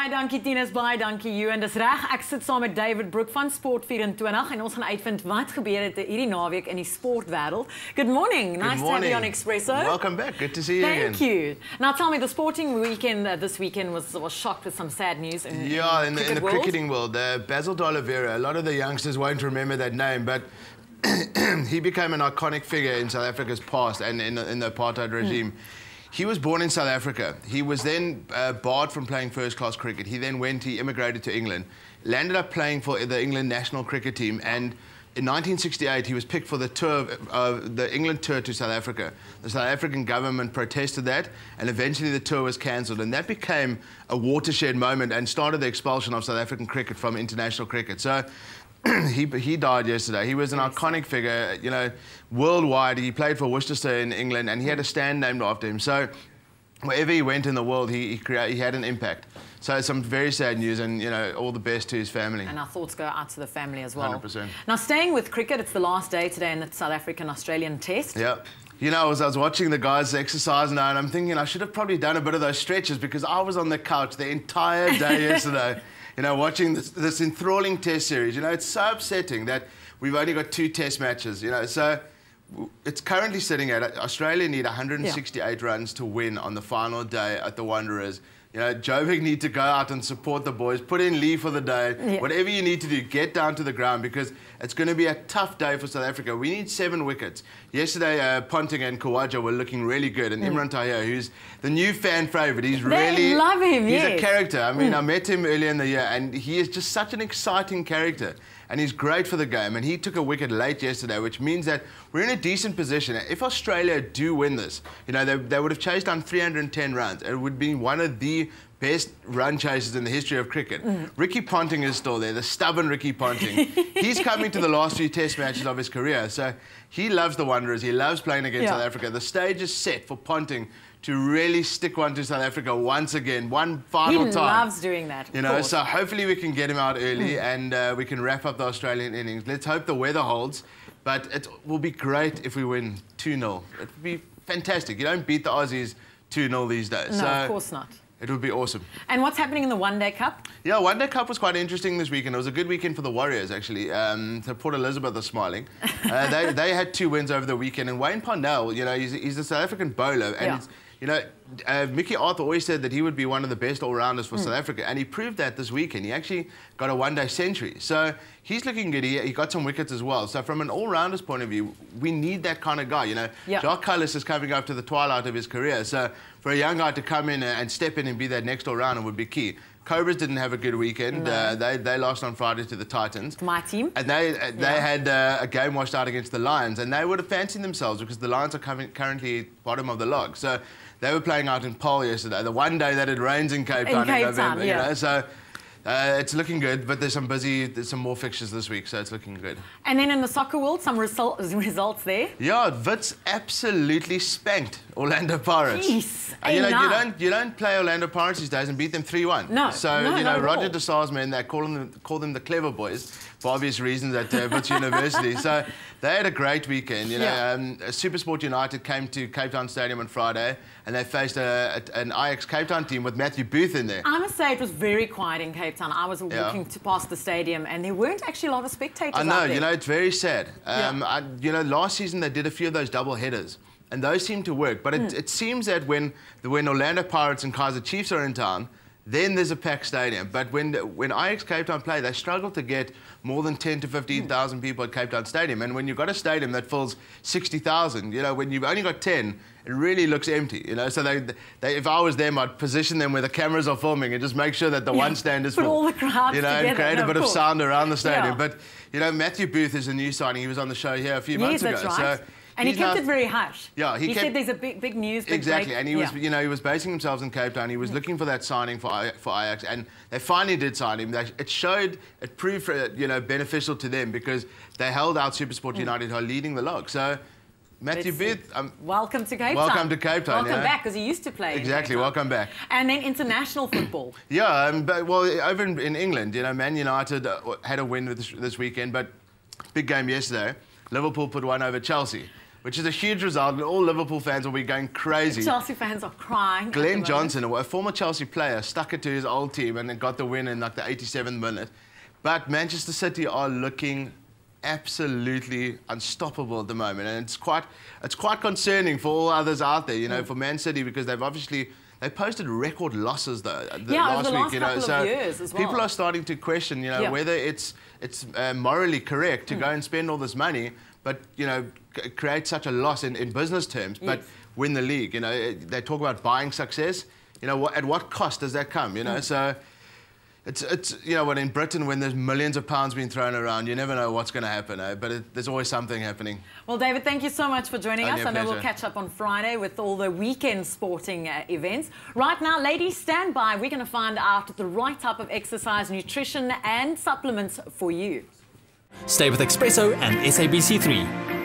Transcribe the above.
Baie dankie Tinus, baie dankie Ewan. Dis reg, ek sit saam met David Brook van Sport24 en ons gaan uitvind wat gebeur het hierdie naweek in die sportwêreld. Good morning. Nice to have you on Expresso. Welcome back. Good to see you again. Thank you. Now tell me, the sporting weekend this weekend was shocked with some sad news in the cricketing world. Basil D'Oliveira, a lot of the youngsters won't remember that name, but he became an iconic figure in South Africa's past and in the apartheid regime. He was born in South Africa. He was then barred from playing first-class cricket. He then he immigrated to England, landed up playing for the England national cricket team, and in 1968 he was picked for the tour the England tour to South Africa. The South African government protested that, and eventually the tour was cancelled, and that became a watershed moment and started the expulsion of South African cricket from international cricket. So he died yesterday. He was an iconic figure, you know, worldwide. He played for Worcestershire in England, and he had a stand named after him. So wherever he went in the world, he had an impact. So some very sad news, and you know, all the best to his family. And our thoughts go out to the family as well. 100%. Now, staying with cricket, it's the last day today in the South African-Australian Test. Yeah. You know, I was watching the guys exercise now, and I'm thinking I should have probably done a bit of those stretches because I was on the couch the entire day yesterday. You know, watching this enthralling test series. You know, it's so upsetting that we've only got 2 test matches, you know. So it's currently sitting at Australia need 168 runs to win on the final day at the Wanderers. You know, Jovic need to go out and support the boys, put in leave for the day. Yeah. Whatever you need to do, get down to the ground because it's going to be a tough day for South Africa. We need 7 wickets. Yesterday, Ponting and Khawaja were looking really good, and Imran Tahir, who's the new fan favourite, he's they love him, he's a character. I mean, I met him earlier in the year, and he is just such an exciting character. And he's great for the game, and he took a wicket late yesterday, which means that we're in a decent position. If Australia do win this, you know, they would have chased down 310 runs. It would be one of the best run chases in the history of cricket. Ricky Ponting is still there, the stubborn Ricky Ponting. He's coming to the last few test matches of his career, so he loves the Wanderers. He loves playing against South Africa. The stage is set for Ponting to really stick one to South Africa once again, one final time. He loves doing that, you know, so hopefully we can get him out early and we can wrap up the Australian innings. Let's hope the weather holds, but it will be great if we win 2-0. It would be fantastic. You don't beat the Aussies 2-0 these days. No, so of course not. It would be awesome. And what's happening in the One Day Cup? Yeah, One Day Cup was quite interesting this weekend. It was a good weekend for the Warriors, actually. So Port Elizabeth are smiling. They had 2 wins over the weekend. And Wayne Parnell, you know, he's a South African bowler. And it's, you know, Mickey Arthur always said that he would be one of the best all-rounders for South Africa, and he proved that this weekend. He actually got a one-day century. So he's looking good. He got some wickets as well. So from an all-rounder's point of view, we need that kind of guy, you know. Jacques Kallis is coming up to the twilight of his career. So for a young guy to come in and step in and be that next all-rounder would be key. Cobras didn't have a good weekend. No. They lost on Friday to the Titans. My team. And they had a game washed out against the Lions, and they would have fancied themselves because the Lions are currently bottom of the log. So they were playing out in Paarl yesterday, the one day that it rains in Cape Town in November. You know? So it's looking good, but there's some more fixtures this week, so it's looking good. And then in the soccer world, some results there. Yeah, Wits absolutely spanked Orlando Pirates. Jeez, you know, you don't play Orlando Pirates these days and beat them 3-1. No. So you know, Roger de Sa's men, they call them the clever boys for obvious reasons at Wits University. So they had a great weekend. You know, SuperSport United came to Cape Town Stadium on Friday, and they faced an Ajax Cape Town team with Matthew Booth in there. I must say it was very quiet in Cape Town. I was walking past the stadium, and there weren't actually a lot of spectators I know, out there. you know, it's very sad. You know, last season they did a few of those double headers, and those seem to work. But it seems that when Orlando Pirates and Kaizer Chiefs are in town, then there's a packed stadium. But when Ajax Cape Town play, they struggle to get more than 10 to 15,000 people at Cape Town Stadium. And when you've got a stadium that fills 60,000, you know, when you've only got 10, it really looks empty, you know. So if I was them, I'd position them where the cameras are filming and just make sure that the one stand is full. Put all the crowds you know, together, and create a bit of sound around the stadium. Yeah. But, you know, Matthew Booth is a new signing. He was on the show here a few months ago. That's right. So and he kept it very hush. Yeah, he said there's a big news. Exactly, and he was, you know, he was basing himself in Cape Town. He was looking for that signing for Ajax, and they finally did sign him. It proved, you know, beneficial to them because they held out SuperSport United, who are leading the log. So Matthew Booth, welcome to Cape Town. Welcome to Cape Town. Welcome back, because he used to play. Exactly, welcome back. And then international football. But, well, over in England, you know, Man United had a win this weekend, but big game yesterday. Liverpool put one over Chelsea. which is a huge result, and all Liverpool fans will be going crazy. Chelsea fans are crying. Glenn Johnson, a former Chelsea player, stuck it to his old team and then got the win in like the 87th minute. But Manchester City are looking absolutely unstoppable at the moment, and it's quite concerning for all others out there, you know, for Man City, because they posted record losses though last over the week, you know, couple of years as well. People are starting to question, you know, whether it's morally correct to go and spend all this money, but you know, create such a loss in business terms, but win the league. You know, they talk about buying success. You know, at what cost does that come? You know, so. It's you know, when in Britain, when there's millions of pounds being thrown around, you never know what's going to happen, but there's always something happening. Well, David, thank you so much for joining us. I know we'll pleasure. catch up on Friday with all the weekend sporting events. Right now, ladies, stand by. We're going to find out the right type of exercise, nutrition and supplements for you. Stay with Expresso and SABC3.